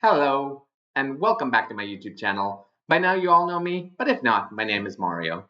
Hello, and welcome back to my YouTube channel. By now you all know me, but if not, my name is Mario.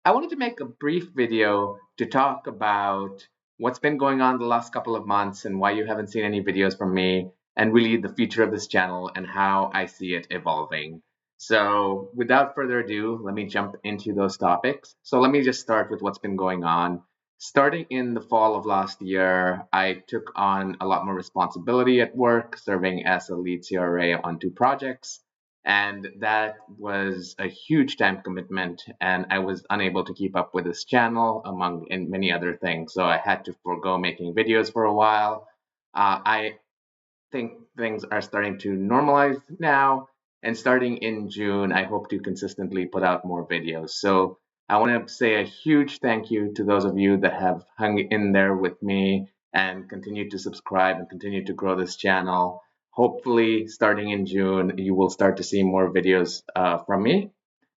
I wanted to make a brief video to talk about what's been going on the last couple of months and why you haven't seen any videos from me, and really the future of this channel and how I see it evolving. So without further ado, let me jump into those topics. So let me just start with what's been going on. Starting in the fall of last year, I took on a lot more responsibility at work, serving as a lead CRA on two projects. And that was a huge time commitment, and I was unable to keep up with this channel, among and many other things. So I had to forego making videos for a while. I think things are starting to normalize now. And starting in June, I hope to consistently put out more videos. So I want to say a huge thank you to those of you that have hung in there with me and continue to subscribe and continue to grow this channel. Hopefully, starting in June, you will start to see more videos from me.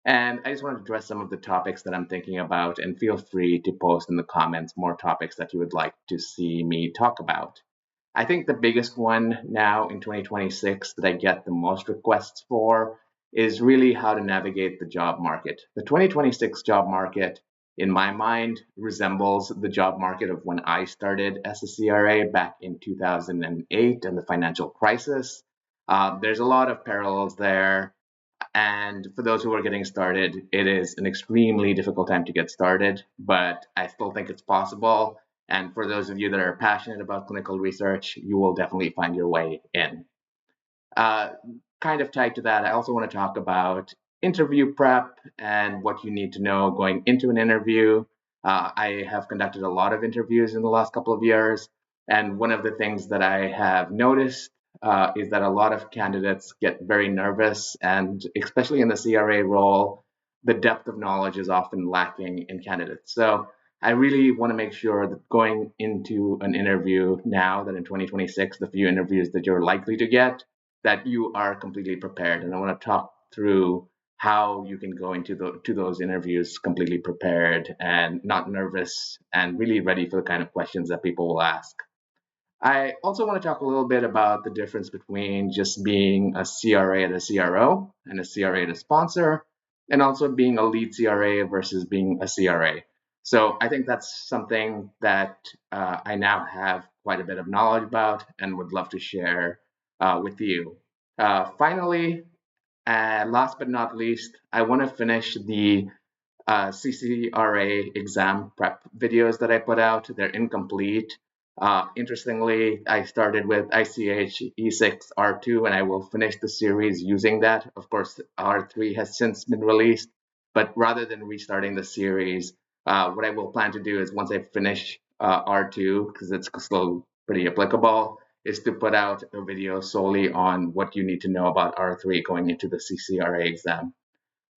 And I just want to address some of the topics that I'm thinking about, and feel free to post in the comments more topics that you would like to see me talk about. I think the biggest one now in 2026 that I get the most requests for is really how to navigate the job market. The 2026 job market, in my mind, resembles the job market of when I started as a CRA back in 2008 and the financial crisis. There's a lot of parallels there. And for those who are getting started, it is an extremely difficult time to get started, but I still think it's possible. And for those of you that are passionate about clinical research, you will definitely find your way in. Uh, kind of tied to that, I also want to talk about interview prep and what you need to know going into an interview. I have conducted a lot of interviews in the last couple of years, and one of the things that I have noticed is that a lot of candidates get very nervous, and especially in the CRA role, the depth of knowledge is often lacking in candidates. So I really want to make sure that going into an interview now, that in 2026, the few interviews that you're likely to get, that you are completely prepared. And I want to talk through how you can go into to those interviews completely prepared and not nervous and really ready for the kind of questions that people will ask. I also want to talk a little bit about the difference between just being a CRA at a CRO and a CRA at a sponsor, and also being a lead CRA versus being a CRA. So I think that's something that I now have quite a bit of knowledge about and would love to share with you. Finally, last but not least, I want to finish the CCRA exam prep videos that I put out. They're incomplete. Interestingly, I started with ICH E6 R2, and I will finish the series using that. Of course, R3 has since been released, but rather than restarting the series, what I will plan to do is once I finish R2, because it's still pretty applicable, is to put out a video solely on what you need to know about R3 going into the CCRA exam.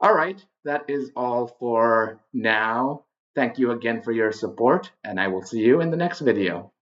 All right, that is all for now. Thank you again for your support, and I will see you in the next video.